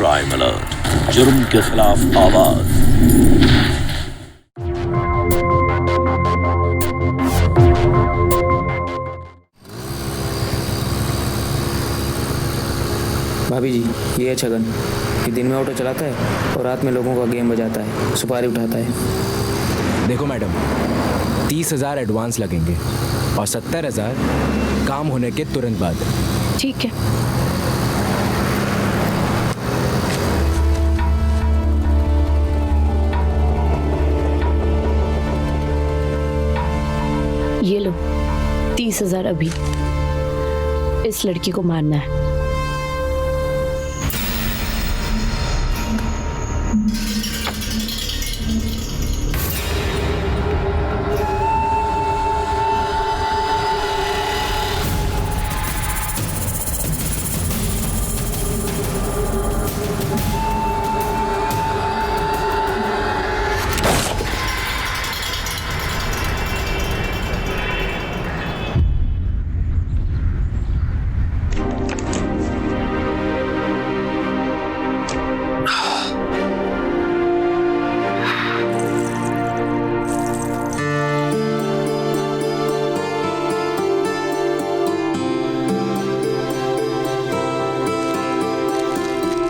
Crime alert, जुर्म के खिलाफ आवाज। भाभी जी, ये है छगन। ये दिन में ऑटो चलाता है और रात में लोगों का गेम बजाता है, सुपारी उठाता है। देखो मैडम, 30,000 एडवांस लगेंगे और 70,000 काम होने के तुरंत बाद। ठीक है। ये लो 30,000 अभी। इस लड़की को मारना है।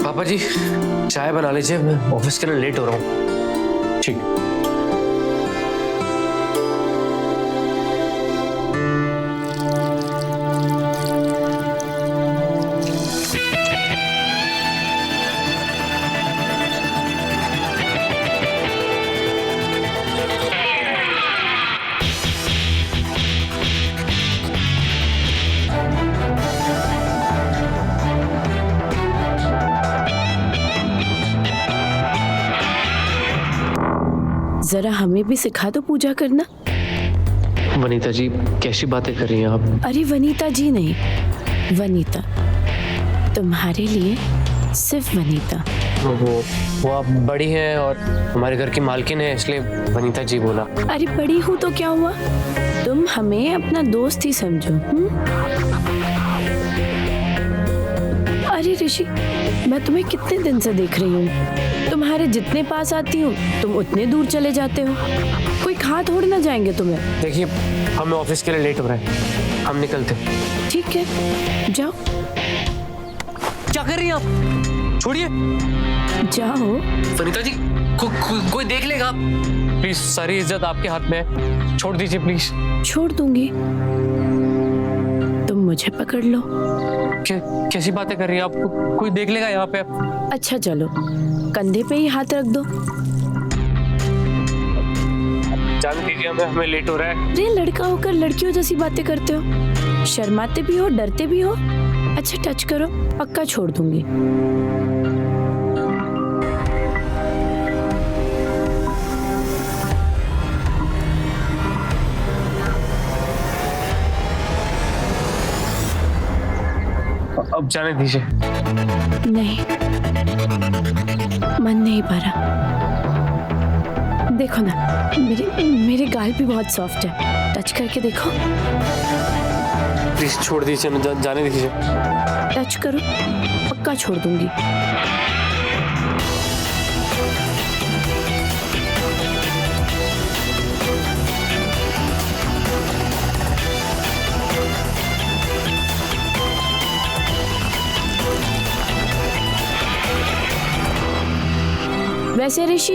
पापा जी, चाय बना लीजिए, मैं ऑफिस के लिए लेट हो रहा हूँ। ठीक। जरा हमें भी सिखा दो पूजा करना। वनीता जी, कैसी बातें कर रही हैं आप? अरे वनीता जी नहीं, वनीता। तुम्हारे लिए सिर्फ वनीता। वो आप बड़ी हैं और हमारे घर की मालकिन है, इसलिए वनीता जी बोला। अरे बड़ी हूँ तो क्या हुआ, तुम हमें अपना दोस्त ही समझो। अरे ऋषि, मैं तुम्हें कितने दिन से देख रही हूँ, तुम्हारे जितने पास आती हूँ तुम उतने दूर चले जाते हो। कोई खा थोड़ी ना जाएंगे तुम्हें। देखिए, हमें ऑफिस के लिए लेट हो रहा है, हम निकलते हैं। ठीक है, जाओ। क्या कर रही हैं आप? छोड़िए। जाओ। वनीता जी, कोई देख लेगा। प्लीज, सारी इज्जत आपके हाथ में है, छोड़ दीजिए प्लीज। छोड़ दूंगी, तुम मुझे पकड़ लो। कैसी बातें कर रही हैं आप? कोई देख लेगा यहाँ पे। अच्छा चलो, कंधे पे ही हाथ रख दो। जान दीजिए, हमें लेट हो रहा है। अरे लड़का होकर लड़कियों जैसी बातें करते हो, शर्माते भी हो, डरते भी हो। अच्छा टच करो, पक्का छोड़ दूंगी। अब जाने दीजिए। नहीं, मन नहीं भरा। देखो ना, मेरे गाल भी बहुत सॉफ्ट है, टच करके देखो। प्लीज छोड़ दीजिए, जाने दीजिए। टच करो, पक्का छोड़ दूंगी। वैसे ऋषि,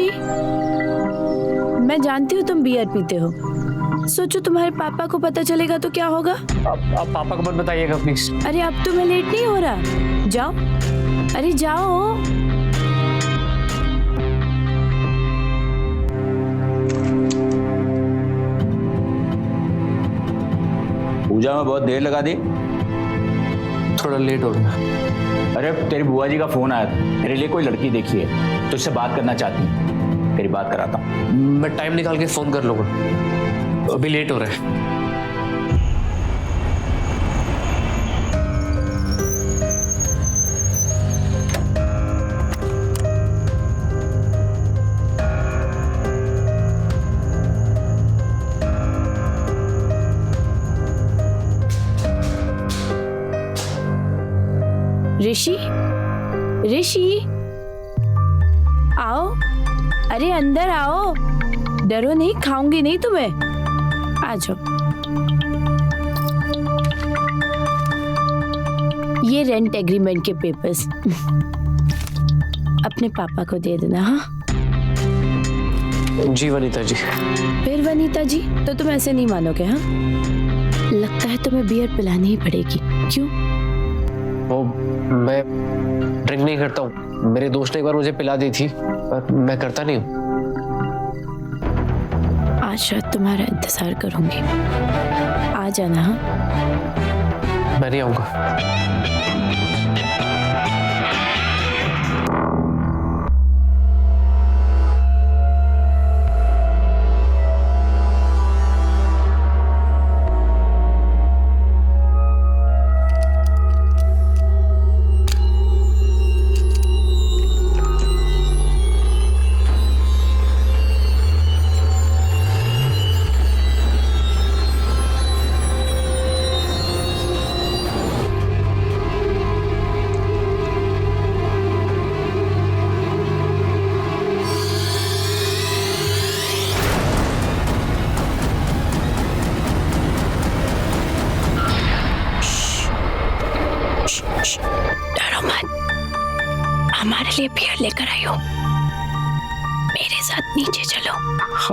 मैं जानती हूँ तुम बियर पीते हो। सोचो तुम्हारे पापा को पता चलेगा तो क्या होगा? आप पापा को मत बताइएगा प्लीज। अरे अब तुम्हें लेट नहीं हो रहा, जाओ। अरे जाओ। पूजा में बहुत देर लगा दी। थोड़ा लेट हो गया। अरे तेरी बुआ जी का फोन आया था, मेरे लिए कोई लड़की देखी है, तुझसे बात करना चाहती है, तेरी बात कराता हूँ। मैं टाइम निकाल के फोन कर लूंगा, अभी लेट हो रहा है। ऋषि, ऋषि, आओ, अरे अंदर आओ, डरो नहीं, खाऊंगी नहीं तुम्हें, आ जाओ। ये रेंट एग्रीमेंट के पेपर्स अपने पापा को दे देना। हाँ जी वनीता जी। फिर वनीता जी तो तुम ऐसे नहीं मानोगे? हाँ, लगता है तुम्हें बियर पिलानी ही पड़ेगी। क्यों? वो मैं ड्रिंक नहीं करता हूँ, मेरे दोस्त ने एक बार मुझे पिला दी थी, पर मैं करता नहीं हूँ। आज शायद तुम्हारा इंतजार करूंगी, आ जाना। हाँ, मैं नहीं आऊंगा। डरो मत, हमारे लिए बियर लेकर आई हो। मेरे साथ नीचे चलो।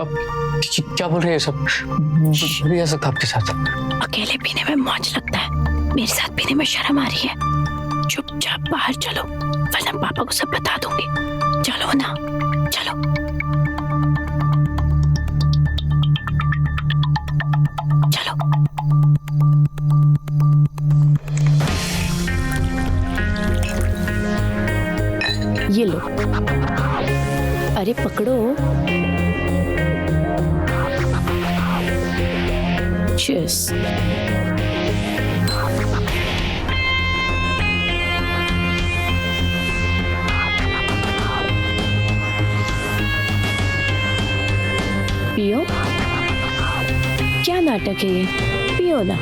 आप क्या बोल रहे हैं सब? नहीं आ सकता आपके साथ। अकेले पीने में मौज लगता है, मेरे साथ पीने में शर्म आ रही है। चुपचाप बाहर चलो, वरना पापा को सब बता दूंगी। चलो ना, चलो। चलो। ये लो, अरे पकड़ो। Cheers. पियो। क्या नाटक है ये? पियो ना।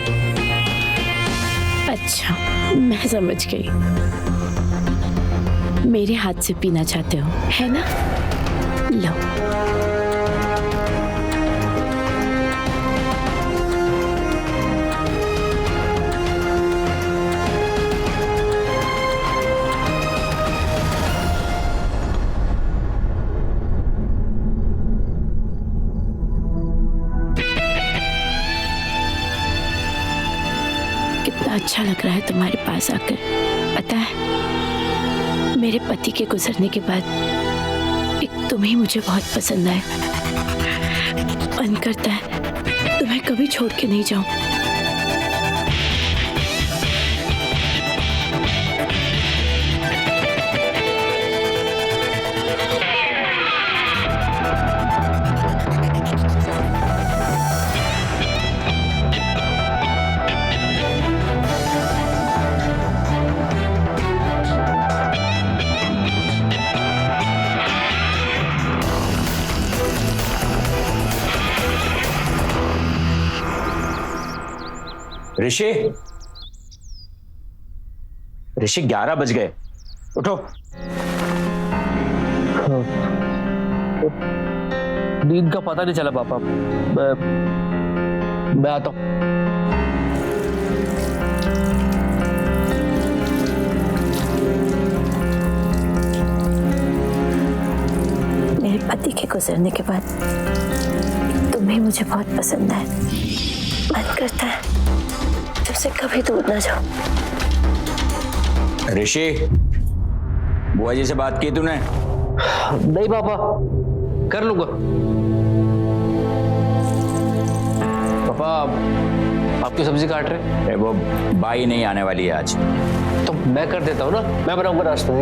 अच्छा, मैं समझ गई, मेरे हाथ से पीना चाहते हो, है ना? लो। कितना अच्छा लग रहा है तुम्हारे पास आकर। पता है, मेरे पति के गुजरने के बाद एक तुम ही मुझे बहुत पसंद आए। मन करता है तुम्हें कभी छोड़ के नहीं जाऊं। ऋषि, ऋषि 11 बज गए, उठो। नींद का पता नहीं चला पापा। मैं आता हूँ। मेरे पति के गुजरने के बाद तुम्हें मुझे बहुत पसंद है। मन करता है तुमसे कभी दूर ना जाऊं। ऋषि, बुआ जी से बात की तूने? नहीं पापा, कर लूंगा। पापा, आपकी सब्जी काट रहे? अरे वो बाई नहीं आने वाली है आज। तो मैं कर देता हूँ ना, मैं बनाऊंगा नाश्ता।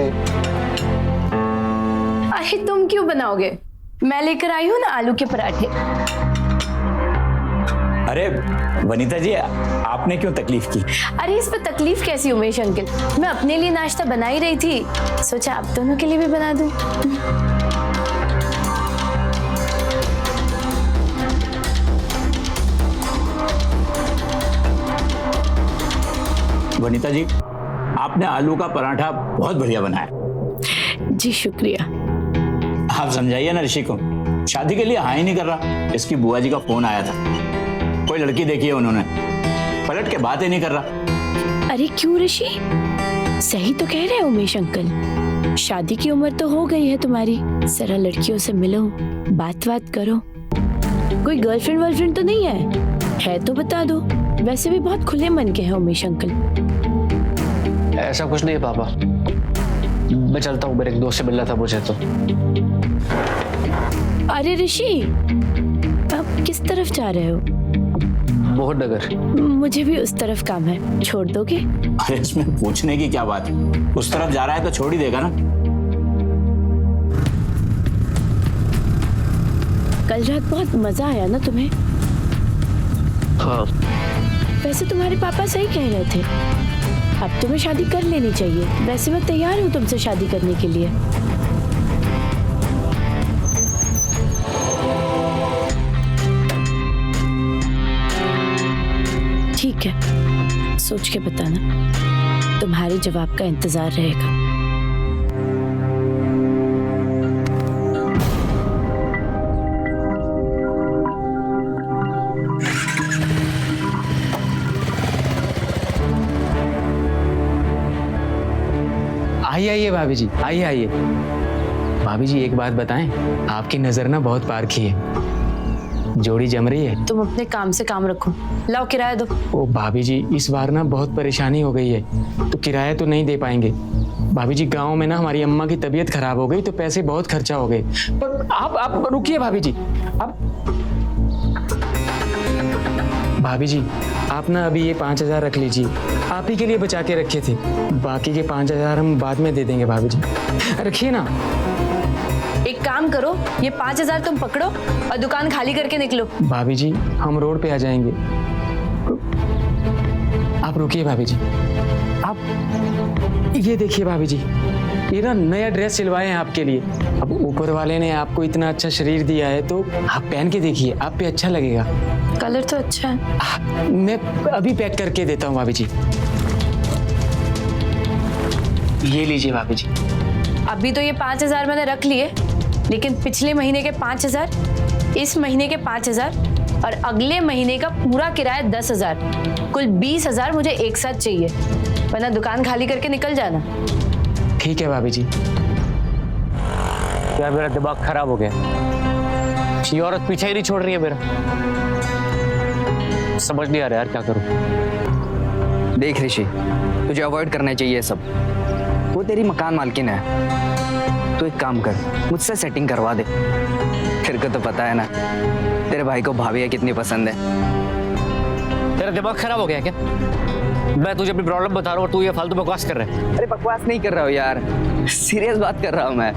अरे तुम क्यों बनाओगे? मैं लेकर आई हूँ ना आलू के पराठे। अरे वनीता जी, आपने क्यों तकलीफ की? अरे इस पे तकलीफ कैसी उमेश अंकल, मैं अपने लिए नाश्ता बना ही रही थी, सोचा आप दोनों के लिए भी बना दूं। वनीता जी, आपने आलू का पराठा बहुत बढ़िया बनाया। जी शुक्रिया। आप समझाइए ना ऋषि को, शादी के लिए हाँ ही नहीं कर रहा। इसकी बुआ जी का फोन आया था, कोई लड़की देखी है उन्होंने, पलट के बात ही नहीं कर रहा। अरे क्यों ऋषि, सही तो कह रहे हैं उमेश अंकल, शादी की उम्र तो हो गई है तुम्हारी, जरा लड़कियों से मिलो, बात करो। कोई गर्लफ्रेंड वर्लफ्रेंड तो नहीं है तो बता दो। वैसे भी बहुत खुले मन के हैं उमेश अंकल। ऐसा कुछ नहीं है पापा, मैं चलता हूँ, मेरे एक दोस्त से मिलना था मुझे तो। अरे ऋषि, अब किस तरफ जा रहे हो? मोहन नगर। मुझे भी उस तरफ काम है, छोड़ दोगे? अरे इसमें पूछने की क्या बात है, उस तरफ जा रहा है तो छोड़ ही देगा ना। कल रात बहुत मजा आया ना तुम्हें? हाँ। वैसे तुम्हारे पापा सही कह रहे थे, अब तुम्हें शादी कर लेनी चाहिए। वैसे मैं तैयार हूँ तुमसे शादी करने के लिए। ठीक है, सोच के बताना, तुम्हारे जवाब का इंतजार रहेगा। आइए आइए भाभी जी, आइए आइए। भाभी जी एक बात बताएं, आपकी नजर ना बहुत पार की है, जोड़ी जम रही है। तुम अपने काम से काम रखो, लाओ किराया दो। ओ भाभी जी, इस बार ना बहुत परेशानी हो गई है, तो किराया तो नहीं दे पाएंगे। भाभी जी गांव में ना हमारी अम्मा की तबीयत खराब हो गई, तो पैसे बहुत खर्चा हो गए। पर आप रुकिए भाभी जी, भाभी जी आप ना अभी ये 5,000 रख लीजिए, आप ही के लिए बचा के रखे थे, बाकी के 5,000 हम बाद में दे देंगे। भाभी जी रखिए ना। एक काम करो, ये 5,000 तुम पकड़ो और दुकान खाली करके निकलो। भाभी जी हम रोड पे आ जाएंगे, आप रुकिए भाभी जी। आप ये देखिए भाभी जी, ये ना नया ड्रेस सिलवाए हैं आपके लिए। अब ऊपर वाले ने आपको इतना अच्छा शरीर दिया है, तो आप पहन के देखिए, आप पे अच्छा लगेगा। कलर तो अच्छा है। मैं अभी पैक करके देता हूँ भाभी जी। ये लीजिए भाभी जी। अभी तो ये 5,000 मैंने रख लिए, लेकिन पिछले महीने के 5,000, इस महीने के 5,000 और अगले महीने का पूरा किराया 10,000, कुल 20,000 मुझे एक साथ चाहिए, वरना दुकान खाली करके निकल जाना। ठीक है भाभी जी। यार मेरा दिमाग खराब हो गया, ये औरत पीछे ही नहीं छोड़ रही है मेरा, समझ नहीं आ रहा यार क्या करूं। देख ऋषि, तुझे अवॉइड करना चाहिए सब, वो तेरी मकान मालकिन है। तो एक काम कर, मुझसे सेटिंग करवा दे। तेरे को तो पता है ना तेरे भाई को भाभी कितनी पसंद है। तेरा दिमाग खराब हो गया क्या? मैं तुझे अपनी प्रॉब्लम बता रहा हूँ और तू ये फालतू बकवास कर रहा है। अरे बकवास नहीं कर रहा हूँ यार, सीरियस बात कर रहा हूँ मैं।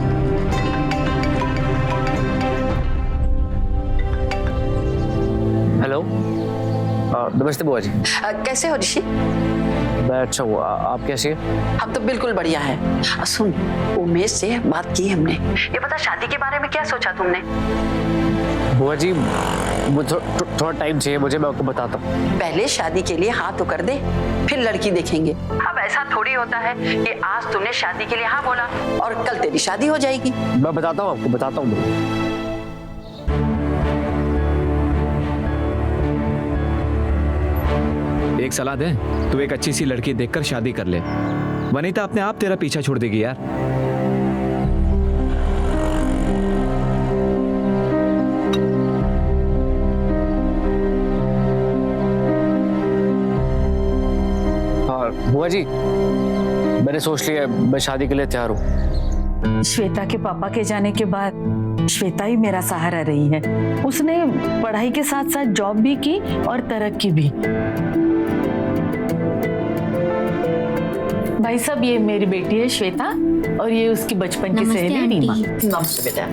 हेलो, नमस्ते बुआ जी। कैसे हो ऋषि? मैं अच्छा हुआ, आप कैसे हैं? हम तो बिल्कुल बढ़िया है। सुन, उमेश से बात की हमने, ये बता शादी के बारे में क्या सोचा तुमने? बुआ जी मुझे थोड़ा टाइम चाहिए मुझे, मैं आपको बताता हूँ। पहले शादी के लिए हाँ तो कर दे, फिर लड़की देखेंगे। अब ऐसा थोड़ी होता है कि आज तुमने शादी के लिए हाँ बोला और कल तेरी शादी हो जाएगी। मैं बताता हूँ आपको, बताता हूँ। एक सलाह दे, तू एक अच्छी सी लड़की देखकर शादी कर ले, वनीता अपने आप तेरा पीछा छोड़ देगी यार। बुआ जी मैंने सोच लिया, मैं शादी के लिए तैयार हूँ। श्वेता के पापा के जाने के बाद श्वेता ही मेरा सहारा रही है। उसने पढ़ाई के साथ साथ जॉब भी की और तरक्की भी। भाई साहब, ये मेरी बेटी है श्वेता और ये उसकी बचपन की सहेली रीमा। नमस्ते बेटा।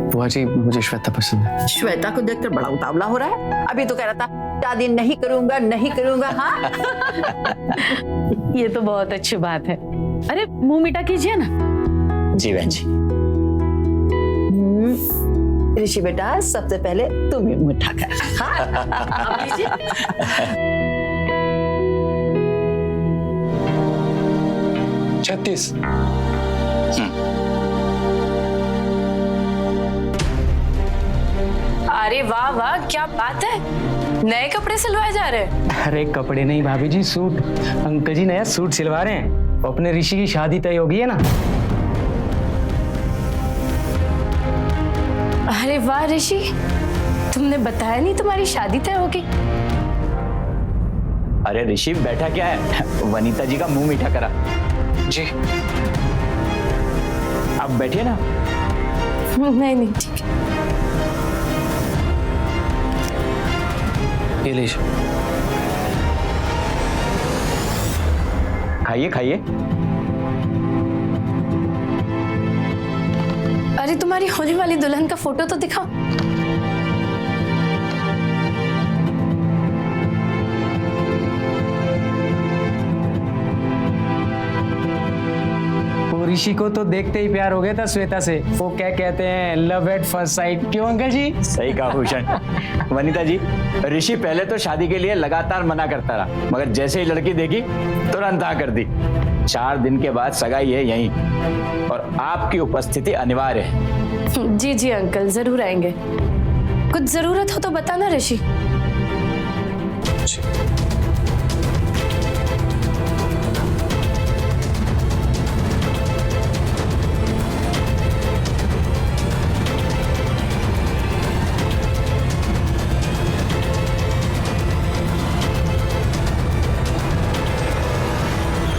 बुआ जी मुझे श्वेता पसंद है। श्वेता को देखकर बड़ा उतावला हो रहा है। अभी तो कह रहा था शादी नहीं करूंगा, नहीं करूंगा। हाँ ये तो बहुत अच्छी बात है। अरे मुंह मीठा कीजिए ना। जी बहन जी। ऋषि बेटा सबसे पहले तुम ही मुट्ठा कर। हाँ? लीजिए। 36। अरे वाह वाह, क्या बात है, नए कपड़े सिलवाए जा रहे हैं। अरे कपड़े नहीं भाभी जी, सूट। अंकल जी नया सूट सिलवा रहे हैं। अपने ऋषि की शादी तय हो गई है ना। अरे वाह ऋषि, तुमने बताया नहीं तुम्हारी शादी तय हो गई। अरे ऋषि बैठा क्या है, वनीता जी का मुंह मीठा करा। जी आप बैठिए ना। नहीं नहीं ठीक है। ये लीजिए। खाइए खाइए। अरे तुम्हारी होने वाली दुल्हन का फोटो तो दिखाओ। वो ऋषि को तो देखते ही प्यार हो गया था श्वेता से। वो क्या कहते हैं, लव एट फर्स्ट साइट। क्यों अंकल जी? सही कहा भूषण। वनीता जी, ऋषि पहले तो शादी के लिए लगातार मना करता रहा, मगर जैसे ही लड़की देखी तुरंत हाँ कर दी। 4 दिन के बाद सगाई है यहीं, और आपकी उपस्थिति अनिवार्य है। जी जी अंकल, जरूर आएंगे। कुछ जरूरत हो तो बताना ऋषि।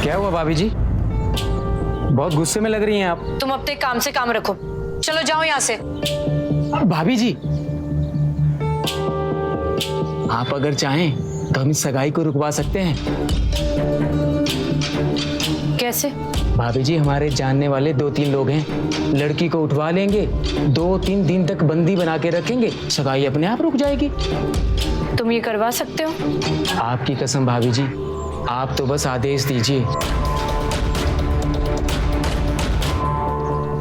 क्या हुआ भाभी जी, बहुत गुस्से में लग रही हैं आप। तुम अपने काम से काम रखो, चलो जाओ यहाँ से। भाभी जी, आप अगर चाहें तो हम इस सगाई को रुकवा सकते हैं। कैसे? भाभी जी, हमारे जानने वाले 2-3 लोग हैं। लड़की को उठवा लेंगे, 2-3 दिन तक बंदी बना के रखेंगे, सगाई अपने आप रुक जाएगी। तुम ये करवा सकते हो? आपकी कसम भाभी जी, आप तो बस आदेश दीजिए।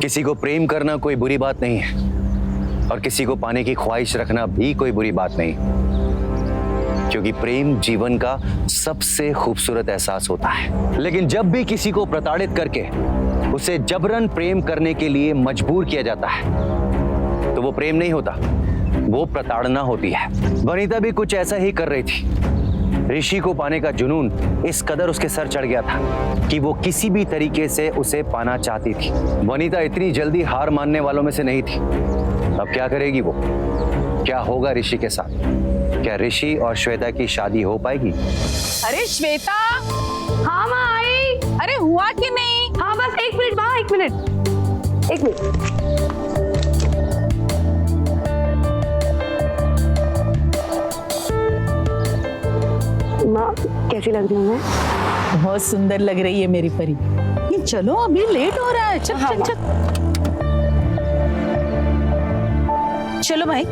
किसी को प्रेम करना कोई बुरी बात नहीं है, और किसी को पाने की ख्वाहिश रखना भी कोई बुरी बात नहीं, क्योंकि प्रेम जीवन का सबसे खूबसूरत एहसास होता है। लेकिन जब भी किसी को प्रताड़ित करके उसे जबरन प्रेम करने के लिए मजबूर किया जाता है तो वो प्रेम नहीं होता, वो प्रताड़ना होती है। वनीता भी कुछ ऐसा ही कर रही थी। ऋषि को पाने का जुनून इस कदर उसके सर चढ़ गया था कि वो किसी भी तरीके से उसे पाना चाहती थी। वनीता इतनी जल्दी हार मानने वालों में से नहीं थी। अब क्या करेगी वो? क्या होगा ऋषि के साथ? क्या ऋषि और श्वेता की शादी हो पाएगी? अरे श्वेता, हाँ माँ आई। अरे हुआ कि नहीं? हाँ बस 1 मिनट माँ, 1 मिनट, 1 मिनट। माँ कैसी लग रही हूँ मैं? बहुत सुंदर लग रही है मेरी परी। ये चलो, अभी लेट हो रहा है। चल चल चल चलो भाई।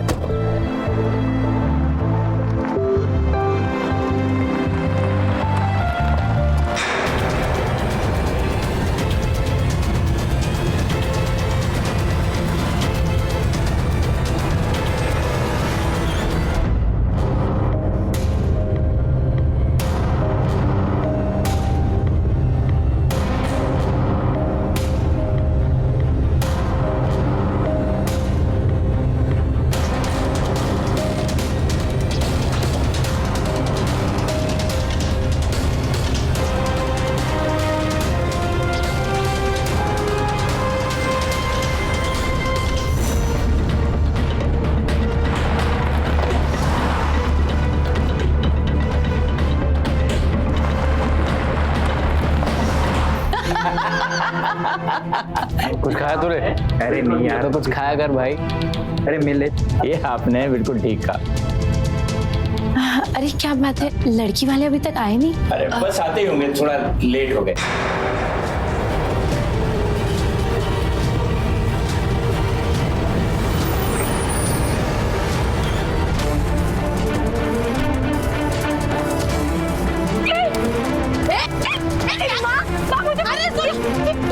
कुछ खाया तूने? अरे नहीं यार, तो कुछ खाया कर भाई। अरे मिले, ये आपने बिल्कुल ठीक कहा। अरे क्या बात है, लड़की वाले अभी तक आए नहीं? अरे बस आते ही होंगे, थोड़ा लेट हो गए।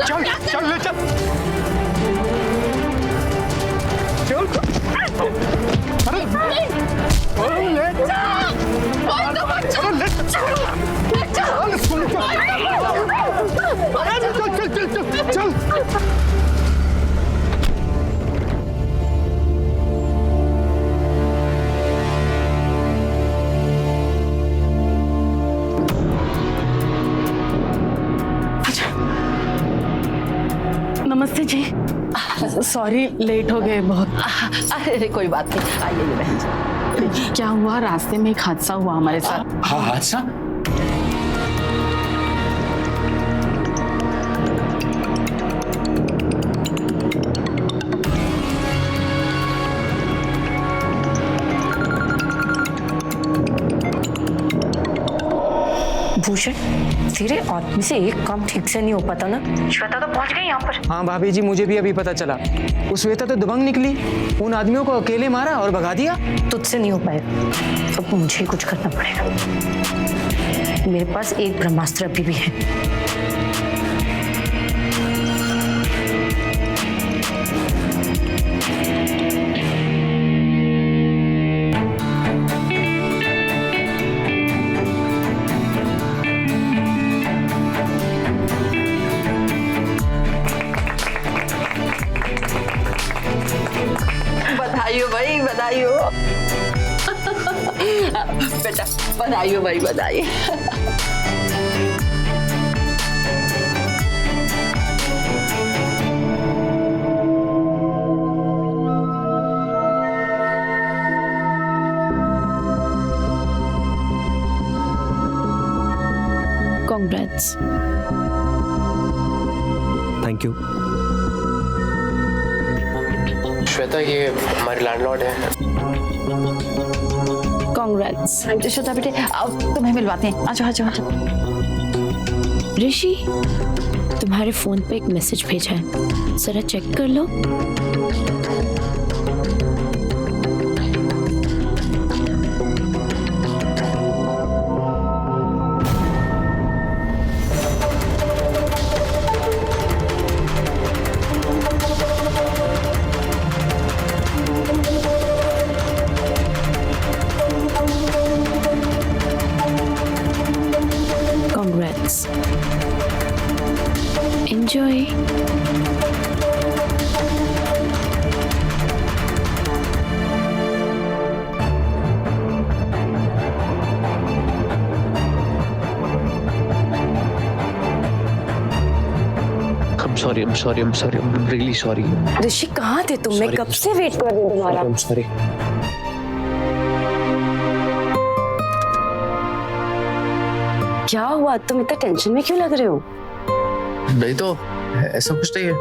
चल चल चल चल। सॉरी लेट हो गए बहुत। अरे कोई बात नहीं, आइए बहन जी। क्या हुआ, रास्ते में एक हादसा हुआ हमारे साथ। हाँ हादसा? भूषण, तेरे आदमी से एक काम ठीक से नहीं हो पाता ना। श्वेता तो पहुंच गई यहाँ पर। हाँ भाभी जी, मुझे भी अभी पता चला। वो श्वेता तो दबंग निकली, उन आदमियों को अकेले मारा और भगा दिया। तुझसे नहीं हो पाएगा, अब मुझे ही कुछ करना पड़ेगा। मेरे पास एक ब्रह्मास्त्र अभी भी है। बधाई हो भाई, बधाई हो। बेटा बधाई हो भाई, बधाई। Congrats. Thank you. श्वेता, ये हमारे लैंडलॉर्ड है। Congrats. श्वेता बेटे, अब तुम्हें मिलवाते हैं। आजो आजो आजो। ऋषि, तुम्हारे फोन पे एक मैसेज भेजा है, जरा चेक कर लो। Congrats. Enjoy. I'm sorry, I'm really sorry. ऋषि, कहाँ थे तुम? मैं कब से वेट कर रही हूँ तुम्हारा। I'm sorry. क्या हुआ, तुम इतना टेंशन में क्यों लग रहे हो? नहीं तो ऐसा कुछ नहीं है।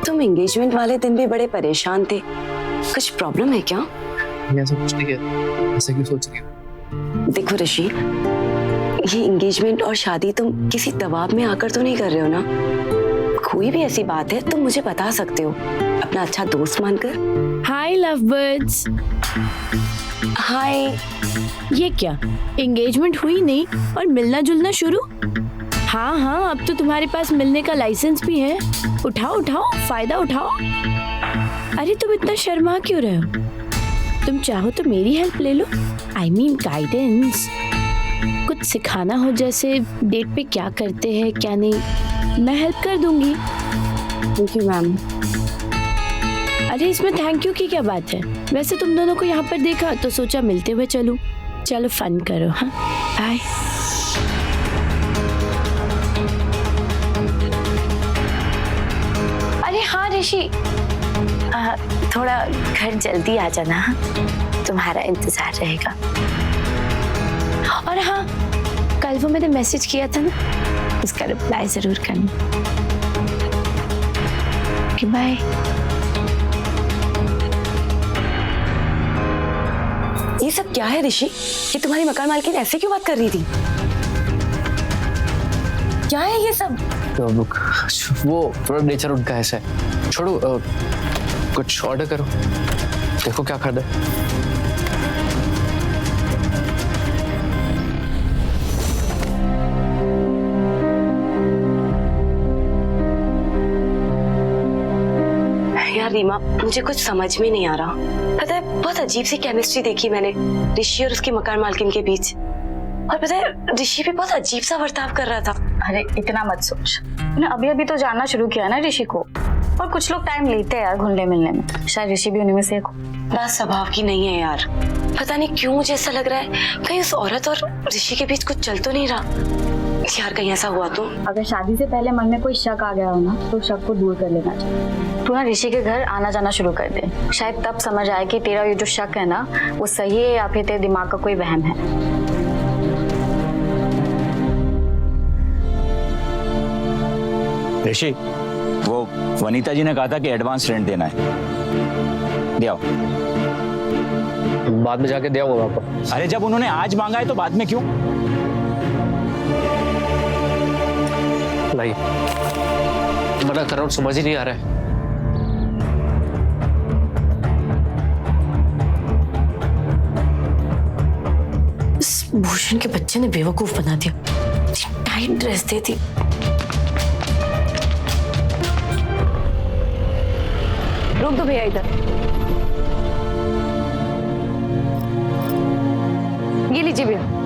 तुम एंगेजमेंट वाले दिन भी बड़े परेशान थे, कुछ प्रॉब्लम है क्या? ऐसा कुछ नहीं है, ऐसा क्यों सोच रही हो? देखो ऋषि, ये एंगेजमेंट और शादी तुम किसी दबाव में आकर तो नहीं कर रहे हो ना? कोई भी ऐसी बात है तुम मुझे बता सकते हो, अपना अच्छा दोस्त मानकर। हाय लव बर्ड्स। हाय। ये क्या, एंगेजमेंट हुई नहीं और मिलना जुलना शुरू? हाँ हाँ, अब तो तुम्हारे पास मिलने का लाइसेंस भी है। उठाओ उठाओ, फायदा उठाओ। अरे तुम इतना शर्मा क्यों रहे हो? तुम चाहो तो मेरी हेल्प ले लो, आई मीन गाइडेंस। कुछ सिखाना हो, जैसे डेट पे क्या करते हैं क्या नहीं, मैं हेल्प कर दूंगी। Thank you ma'am. अरे इसमें थैंक यू की क्या बात है? वैसे तुम दोनों को यहाँ पर देखा तो सोचा मिलते हुए चलूं। चलो फन करो। हाँ बाय। अरे हाँ ऋषि, थोड़ा घर जल्दी आ जाना, तुम्हारा इंतजार रहेगा। और हाँ, कल वो मैंने मैसेज किया था ना, उसका रिप्लाई जरूर करना। बाय। ये सब क्या है ऋषि? कि तुम्हारी मकान मालकिन ऐसे क्यों बात कर रही थी? क्या है ये सब? वो थोड़ा नेचर उनका ऐसा है। छोड़ो, कुछ ऑर्डर करो, देखो क्या खाना है। यार रीमा, मुझे कुछ समझ में नहीं आ रहा। पता है, बहुत अजीब सी केमिस्ट्री देखी मैंने ऋषि और उसकी मकान मालकिन के बीच। और पता है, ऋषि भी बहुत अजीब सा बर्ताव कर रहा था। अरे इतना मत सोच, मैंने अभी अभी तो जानना शुरू किया ना ऋषि को, और कुछ लोग टाइम लेते हैं यार घुलने मिलने में। शायद ऋषि भी उन्हीं में से एक हो। बात स्वभाव की नहीं है यार, पता नहीं क्यों मुझे ऐसा लग रहा है कहीं उस औरत और ऋषि के बीच कुछ चल तो नहीं रहा। यार कहीं ऐसा हुआ तो? अगर शादी से पहले मन में कोई शक आ गया हो ना तो शक को दूर कर लेना चाहिए। तू ना ऋषि के घर आना जाना शुरू कर दे, शायद तब समझ आए कि तेरा ये जो शक है ना वो सही है या फिर तेरे दिमाग का कोई वहम है। ऋषि, वो वनीता जी ने कहा था कि एडवांस रेंट देना है, दे आओ। बाद में जाके दिया होगा आपको। अरे जब उन्होंने आज मांगा है तो बाद में क्यों? नहीं, मना कर रहा हूँ, समझ ही नहीं आ रहा है। इस भूषण के बच्चे ने बेवकूफ बना दिया, टाइट ड्रेस दे दी। रुक दो भैया इधर, ये लीजिए भैया।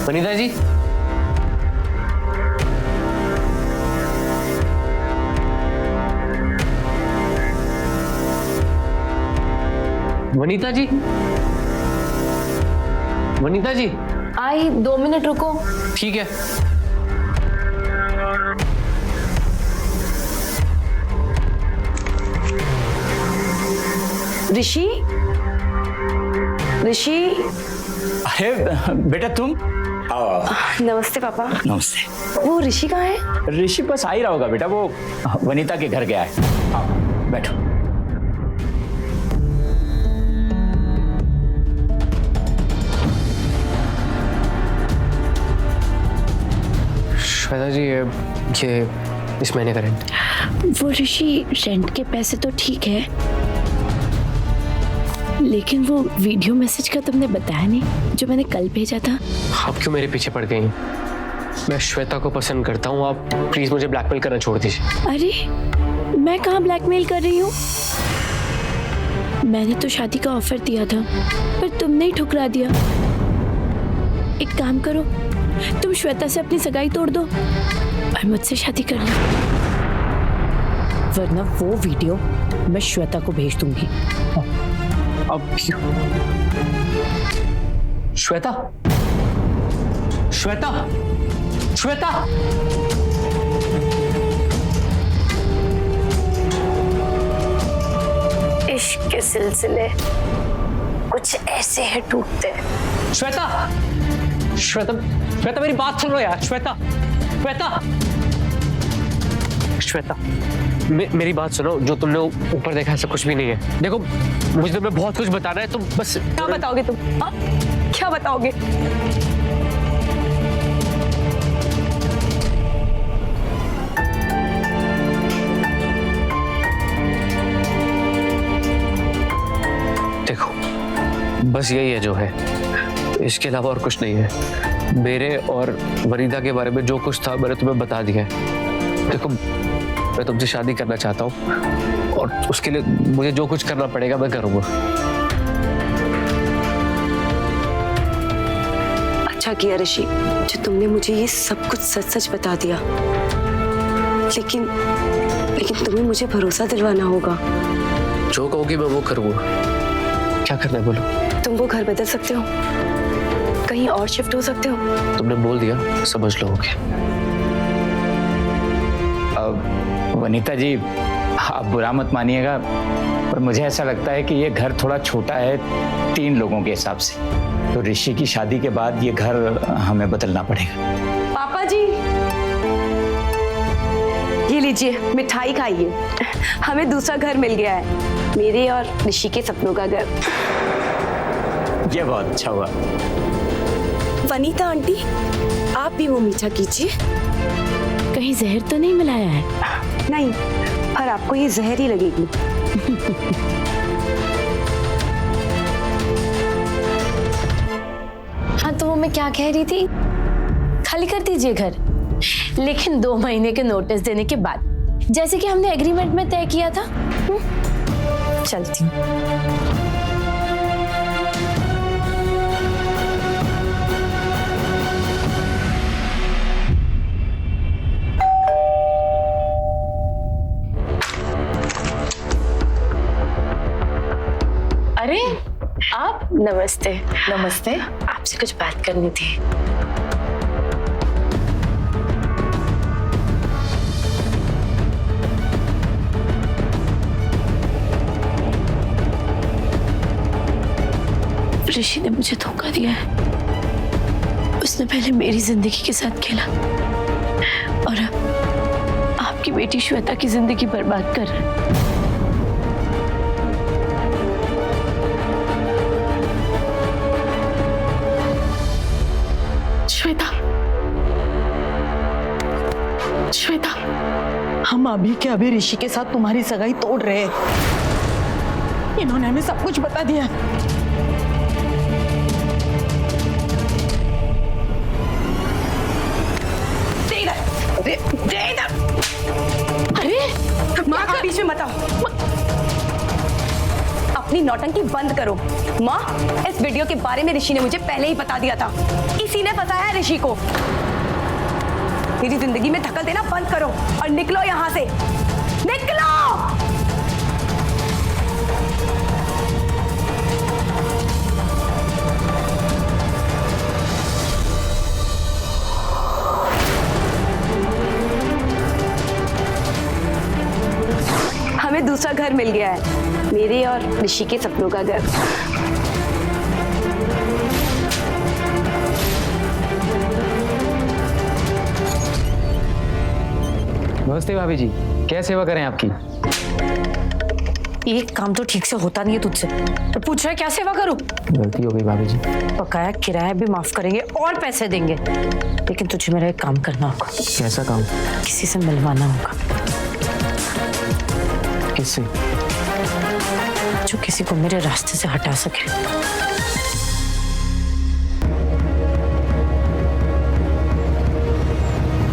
वनीता जी, वनीता जी, वनीता जी। आई 2 मिनट रुको। ठीक है। ऋषि, ऋषि। अरे बेटा तुम आओ। नमस्ते पापा। नमस्ते। वो ऋषि कहाँ है? ऋषि बस आ ही रहा होगा बेटा, वो वनीता के घर गया है। आओ बैठो। श्वेता जी, ये इस महीने का रेंट। वो ऋषि, रेंट के पैसे तो ठीक है, लेकिन वो वीडियो मैसेज का तुमने बताया नहीं जो मैंने कल भेजा था। आप क्यों मेरे पीछे पड़ गई? मैं श्वेता को पसंद करता हूँ, आप प्लीज मुझे ब्लैकमेल करना छोड़ दीजिए। अरे मैं कहाँ ब्लैकमेल कर रही हूँ? मैंने तो शादी का ऑफर दिया था पर तुमने ही ठुकरा दिया। एक काम करो, तुम श्वेता से अपनी सगाई तोड़ दो और मुझसे शादी कर लो, वरना वो वीडियो मैं श्वेता को भेज दूंगी। अब श्वेता, श्वेता, श्वेता। इश्क के सिलसिले कुछ ऐसे है टूटते। श्वेता, श्वेता, श्वेता मेरी बात सुनो यार। श्वेता, श्वेता, श्वेता, मेरी बात सुनो। जो तुमने ऊपर देखा ऐसा कुछ भी नहीं है। देखो मुझे तुम्हें बहुत कुछ बताना है, तुम बस। क्या बताओगे तुम? हाँ? क्या बताओगे? देखो बस यही है जो है, इसके अलावा और कुछ नहीं है। मेरे और वनीता के बारे में जो कुछ था मैंने तुम्हें बता दिया है। देखो मैं तुमसे शादी करना चाहता हूँ और उसके लिए मुझे जो कुछ करना पड़ेगा मैं करूँगा। अच्छा किया ऋषि जो तुमने मुझे ये सब कुछ सच सच बता दिया, लेकिन तुम्हें मुझे भरोसा दिलवाना होगा। जो कहोगी मैं वो करूँगा। क्या करना है बोलो? तुम वो घर बदल सकते हो, कहीं और शिफ्ट हो सकते हो। तुमने बोल दिया, समझ लोगे। वनीता जी, आप बुरा मत मानिएगा, पर मुझे ऐसा लगता है कि ये घर थोड़ा छोटा है 3 लोगों के हिसाब से, तो ऋषि की शादी के बाद ये घर हमें बदलना पड़ेगा। पापा जी, ये लीजिए मिठाई खाइए, हमें दूसरा घर मिल गया है, मेरे और ऋषि के सपनों का घर। ये बहुत अच्छा हुआ। वनीता आंटी, आप भी वो मीठा कीजिए। कहीं जहर तो नहीं मिलाया है? नहीं, पर आपको ये जहर ही लगेगी। हाँ तो वो मैं क्या कह रही थी, खाली कर दीजिए घर, लेकिन 2 महीने के नोटिस देने के बाद, जैसे कि हमने एग्रीमेंट में तय किया था। चलती हूँ। अरे आप नमस्ते। नमस्ते। आपसे कुछ बात करनी थी। ऋषि ने मुझे धोखा दिया है। उसने पहले मेरी जिंदगी के साथ खेला और अब आपकी बेटी श्वेता की जिंदगी बर्बाद कर रहा है। श्वेता, श्वेता, हम अभी के अभी ऋषि के साथ तुम्हारी सगाई तोड़ रहे हैं। इन्होंने हमें सब कुछ बता दिया। अरे माँ का बीच में मत आओ। अपनी नौटंकी बंद करो। माँ, इस वीडियो के बारे में ऋषि ने मुझे पहले ही बता दिया था। इसी ने फंसाया है ऋषि को। मेरी जिंदगी में धक्का देना बंद करो और निकलो यहाँ से। निकलो। हमें दूसरा घर मिल गया है, मेरे और ऋषि के सपनों का घर। नमस्ते भाभी जी, क्या सेवा करें आपकी? एक काम तो ठीक से होता नहीं है तुझसे, तो पूछ रहा है क्या सेवा करूं? गलती हो गई भाभी जी। बकाया किराया भी माफ करेंगे और पैसे देंगे, लेकिन तुझे मेरा एक काम करना होगा। कैसा काम? किसी से मिलवाना होगा। किससे? जो किसी को मेरे रास्ते से हटा सके।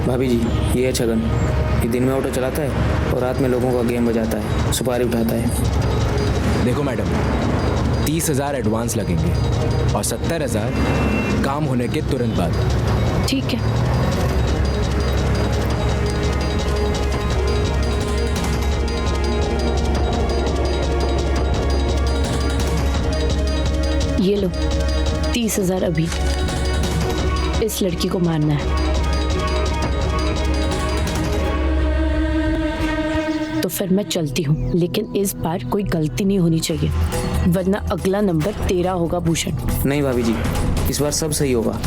भाभी जी, ये है छगन। ये दिन में ऑटो चलाता है और रात में लोगों का गेम बजाता है, सुपारी उठाता है। देखो मैडम, 30,000 एडवांस लगेंगे और 70,000 काम होने के तुरंत बाद। ठीक है। ये लो 30,000 अभी। इस लड़की को मारना है। तो फिर मैं चलती हूँ, लेकिन इस बार कोई गलती नहीं होनी चाहिए, वरना अगला नंबर तेरा होगा भूषण। नहीं भाभी जी, इस बार सब सही होगा।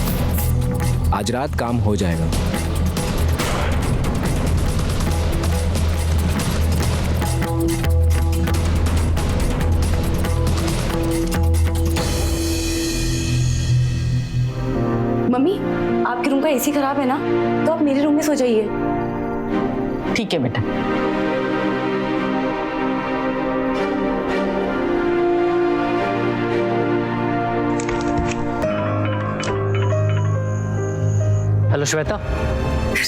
आज रात काम हो जाएगा। मम्मी, आपके रूम का एसी खराब है ना, तो आप मेरे रूम में सो जाइए। ठीक है बेटा। हेलो श्वेता।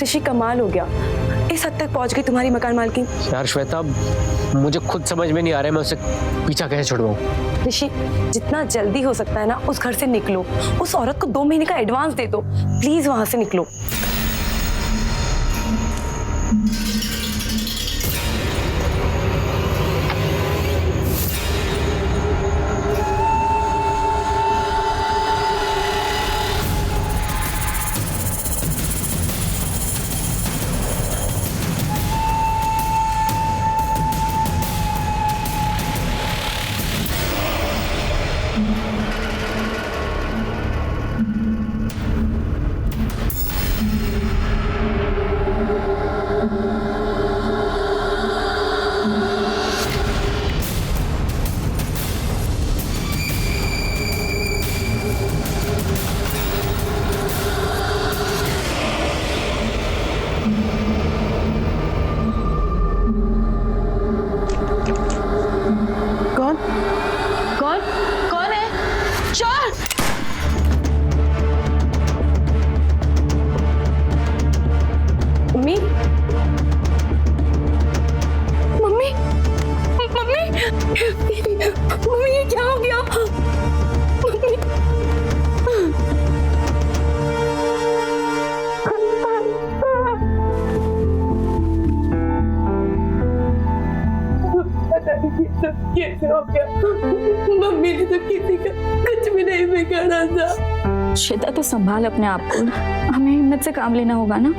ऋषि, कमाल हो गया, इस हद तक पहुंच गई तुम्हारी मकान मालकिन। यार श्वेता, मुझे खुद समझ में नहीं आ रहा है मैं उसे पीछा कैसे छुड़वाऊं। ऋषि, जितना जल्दी हो सकता है ना उस घर से निकलो। उस औरत को 2 महीने का एडवांस दे दो, प्लीज वहां से निकलो। मम्मी, ये क्या हो गया? मम्मी, पता नहीं ये सब कैसे हो गया। मम्मी ने तो किसी का कुछ भी नहीं बिगाड़ा था। श्वेता तो संभाल अपने आप को, हमें हिम्मत से काम लेना होगा ना।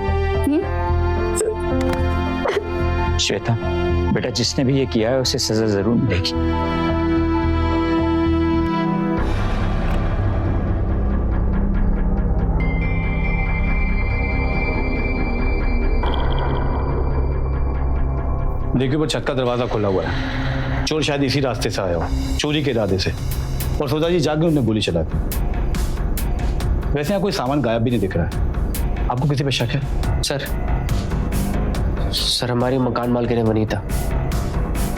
श्वेता बेटा, जिसने भी ये किया है उसे सजा जरूर मिलेगी। देखिए वो छत का दरवाजा खुला हुआ है, चोर शायद इसी रास्ते से आया हो चोरी के इरादे से, और सौदा जी जाके उन्हें गोली चला दी। वैसे यहाँ कोई सामान गायब भी नहीं दिख रहा है। आपको किसी पे शक है? सर हमारी मकान मालकिन है वनीता।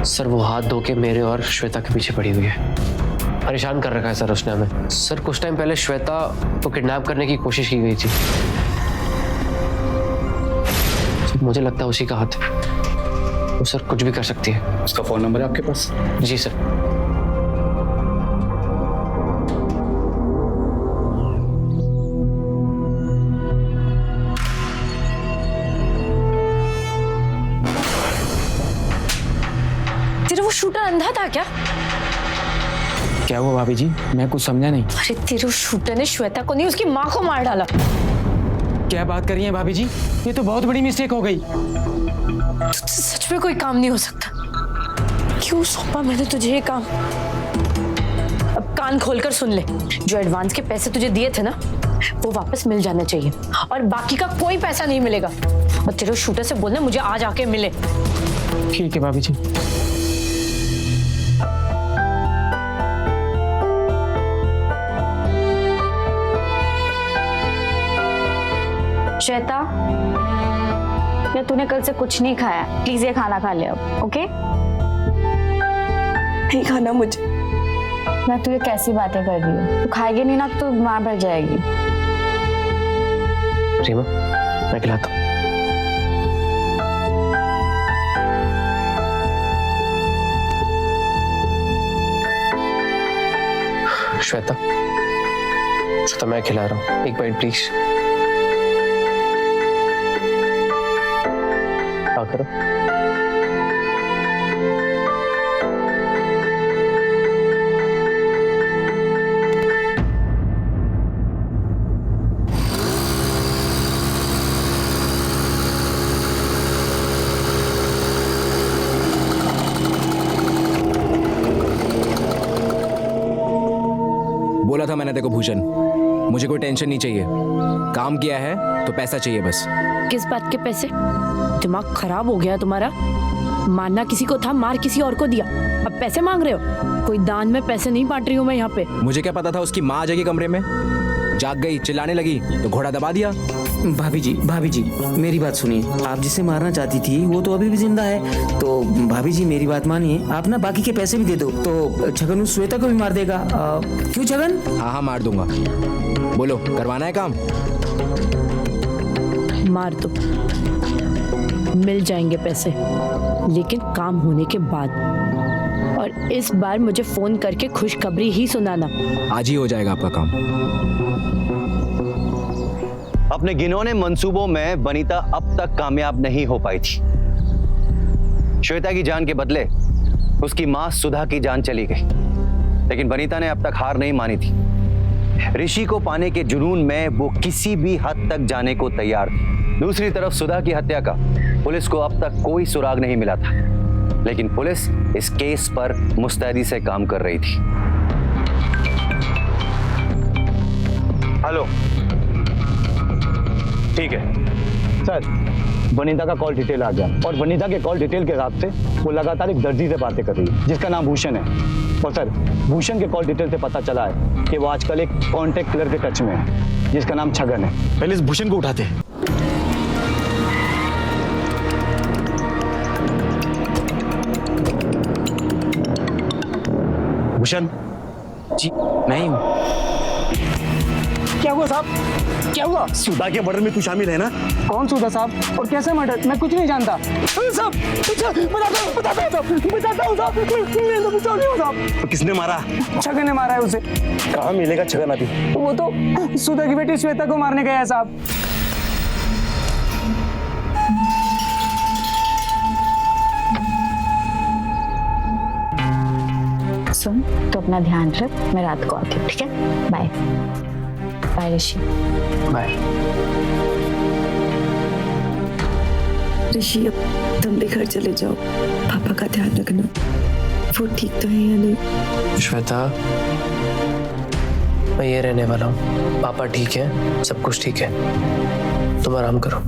सर वो हाथ धो के मेरे और श्वेता के पीछे पड़ी हुई है, परेशान कर रखा है सर उसने हमें। सर कुछ टाइम पहले श्वेता को किडनैप करने की कोशिश की गई थी। मुझे लगता है उसी का हाथ है, वो सर कुछ भी कर सकती है। उसका फोन नंबर है आपके पास? जी सर। तेरा वो शूटर अंधा था क्या? क्या हुआ भाभी जी? मैं कुछ समझा नहीं। अरे तेरे शूटर ने श्वेता को नहीं, उसकी माँ को मार डाला। क्या बात कर रही हैं भाभी जी? ये तो बहुत बड़ी मिस्टेक हो गई। सच में कोई काम नहीं हो सकता। क्यों सौंपा मैंने तुझे ये काम? अब कान खोलकर सुन ले, जो एडवांस के पैसे तुझे दिए थे ना, वो वापस मिल जाना चाहिए, और बाकी का कोई पैसा नहीं मिलेगा। और तेरे शूटर से बोलना मुझे आज आके मिले। ठीक है भाभी जी। श्वेता, या तूने कल से कुछ नहीं खाया, प्लीज ये खाना खा ले अब, ओके? नहीं खाना मुझे। मैं तुझे कैसी बातें कर रही हूँ? तू खाएगी नहीं ना तो बीमार पड़ जाएगी। रीमा मैं खिलाता हूँ। श्वेता श्वेता मैं खिला रहा हूँ, एक बाइट प्लीज। करो। बोला था मैंने देखो भूषण, मुझे कोई टेंशन नहीं चाहिए। काम किया है तो पैसा चाहिए बस। किस बात के पैसे? दिमाग खराब हो गया तुम्हारा? मारना किसी को था, मार किसी और को दिया, अब पैसे मांग रहे हो? कोई दान में पैसे नहीं बांट रही हूँ मैं यहाँ पे। मुझे क्या पता था उसकी माँ आ जाएगी कमरे में, जाग गई, चिल्लाने लगी तो घोड़ा दबा दिया। भाभी जी मेरी बात सुनिए। आप जिसे मारना चाहती थी वो तो अभी भी जिंदा है, तो भाभी जी मेरी बात मानिए, आप ना बाकी के पैसे भी दे दो, तो छगन उस श्वेता को भी मार देगा। क्यों छगन? हाँ मार दूंगा। बोलो करवाना है काम? मार दो, मिल जाएंगे पैसे, लेकिन काम होने के बाद। और इस बार मुझे फोन करके खुशखबरी ही सुनाना। आज ही हो जाएगा आपका काम। अपने गिनौने मंसूबों में वनीता अब तक कामयाब नहीं हो पाई थी। श्वेता की जान के बदले उसकी मां सुधा की जान चली गई, लेकिन वनीता ने अब तक हार नहीं मानी थी। ऋषि को पाने के जुनून में वो किसी भी हद तक जाने को तैयार थी। दूसरी तरफ सुधा की हत्या का पुलिस को अब तक कोई सुराग नहीं मिला था, लेकिन पुलिस इस केस पर मुस्तैदी से काम कर रही थी। हेलो, ठीक है सर, वनीता का कॉल डिटेल आ गया, और वनीता के कॉल डिटेल के हिसाब से वो लगातार एक दर्जी से बातें कर रही है जिसका नाम भूषण है। और सर, भूषण के कॉल डिटेल से पता चला है कि वो आजकल एक कॉन्टेक्ट किलर के टच में है जिसका नाम छगन है। पहले इस भूषण को उठाते हैं। भूषण जी मैं ही हूँ। क्या हुआ साहब? क्या हुआ? सुधा के मर्डर में तू शामिल है ना? कौन सुधा साहब और कैसे मर्डर? मैं कुछ नहीं जानता साहब। तो किसने मारा? छगन ने मारा है उसे। कहाँ मिलेगा छगन अभी? वो तो सुधा की बेटी श्वेता को मारने गया है साहब। सुन, तो अपना ध्यान रख, मैं रात को आती हूँ, ठीक है? बाय बाय ऋषि। बाय। ऋषि, अब तुम भी घर चले जाओ, पापा का ध्यान रखना, वो ठीक तो है या नहीं? श्वेता, मैं ये रहने वाला हूँ, पापा ठीक है, सब कुछ ठीक है, तुम आराम करो।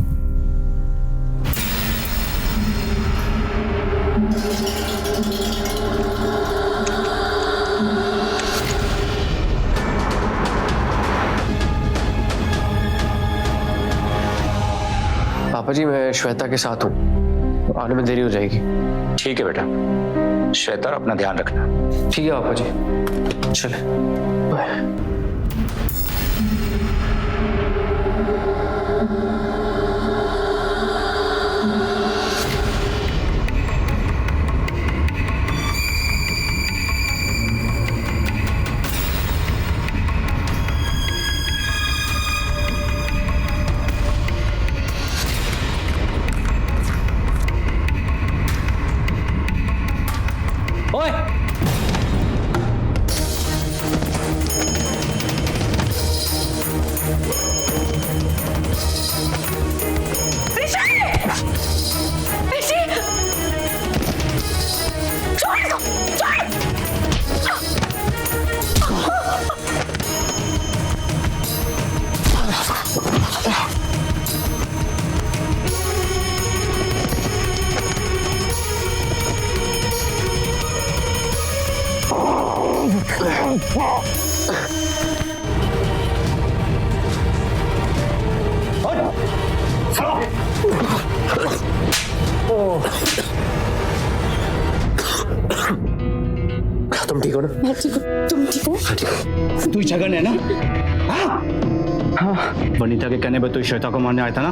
पापा जी, मैं श्वेता के साथ हूँ, आने में देरी हो जाएगी। ठीक है बेटा, श्वेता अपना ध्यान रखना। ठीक है पापा जी, चले बाय। तुम ठीक हो ना? मैं ठीक हूँ, तुम ठीक हो? तू छगन है ना? हाँ, वनीता के कहने पर तू श्वेता को मारने आया था ना?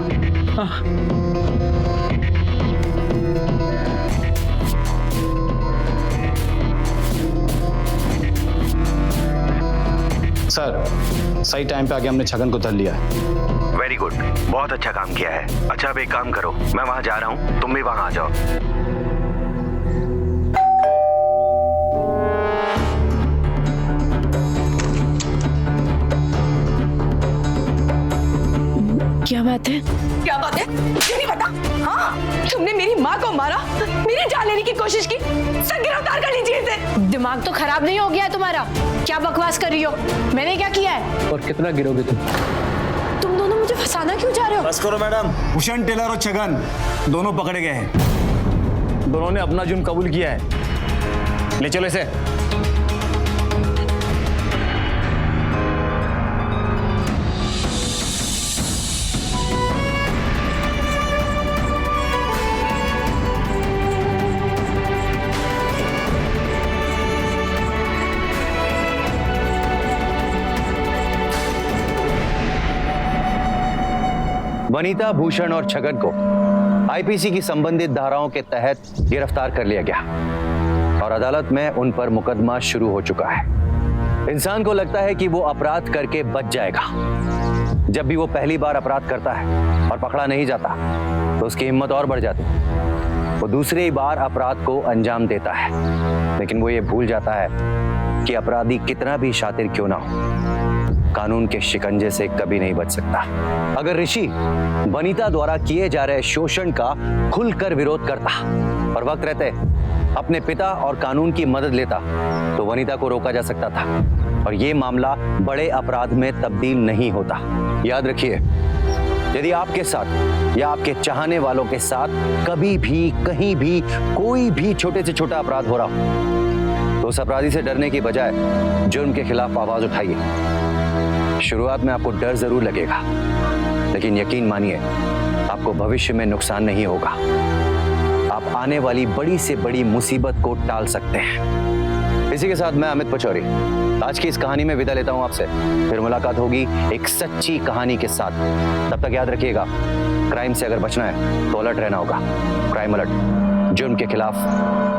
सर, सही टाइम पे आके हमने छगन को धर लिया है। वेरी गुड, बहुत अच्छा काम किया है। अच्छा, अब एक काम करो, मैं वहां जा रहा हूं, तुम भी वहां आ जाओ। क्या बात है? क्या बात है? क्यों नहीं पता? हाँ, तुमने मेरी माँ को मारा, मेरी जान लेने की कोशिश की, सब गिरफ्तार कर लीजिए इसे। दिमाग तो खराब नहीं हो गया है तुम्हारा? क्या बकवास कर रही हो? मैंने क्या किया है? और कितना गिरोगे तुम? तुम दोनों मुझे फंसाना क्यों चाह रहे हो? बस करो मैडम। भूषण टेलर और छगन दोनों पकड़े गए हैं। दोनों ने अपना जुर्म कबूल किया है। ले चलो इसे। वनीता, भूषण और छगन को आईपीसी की संबंधित धाराओं के तहत गिरफ्तार कर लिया गया और अदालत में उन पर मुकदमा शुरू हो चुका है। इंसान को लगता है कि वो अपराध करके बच जाएगा। जब भी वो पहली बार अपराध करता है और पकड़ा नहीं जाता तो उसकी हिम्मत और बढ़ जाती है। वो दूसरी बार अपराध को अंजाम देता है, लेकिन वो ये भूल जाता है कि अपराधी कितना भी शातिर क्यों ना हो, कानून के शिकंजे से कभी नहीं बच सकता। अगर ऋषि वनीता द्वारा किए जा रहे शोषण का खुलकर विरोध करता और वक्त रहते अपने पिता और कानून की मदद लेता तो वनीता को रोका जा सकता था और ये मामला बड़े अपराध में तब्दील नहीं होता। याद रखिए, यदि आपके साथ या आपके चाहने वालों के साथ कभी भी कहीं भी कोई भी छोटे से छोटा अपराध हो रहा हो तो उस अपराधी से डरने की बजाय जुर्म के खिलाफ आवाज उठाइए। शुरुआत में आपको डर जरूर लगेगा, लेकिन यकीन मानिए आपको भविष्य में नुकसान नहीं होगा। आप आने वाली बड़ी से बड़ी मुसीबत को टाल सकते हैं। इसी के साथ मैं अमित पचौरी आज की इस कहानी में विदा लेता हूं आपसे। फिर मुलाकात होगी एक सच्ची कहानी के साथ। तब तक याद रखिएगा, क्राइम से अगर बचना है तो अलर्ट रहना होगा। क्राइम अलर्ट, जुर्म के खिलाफ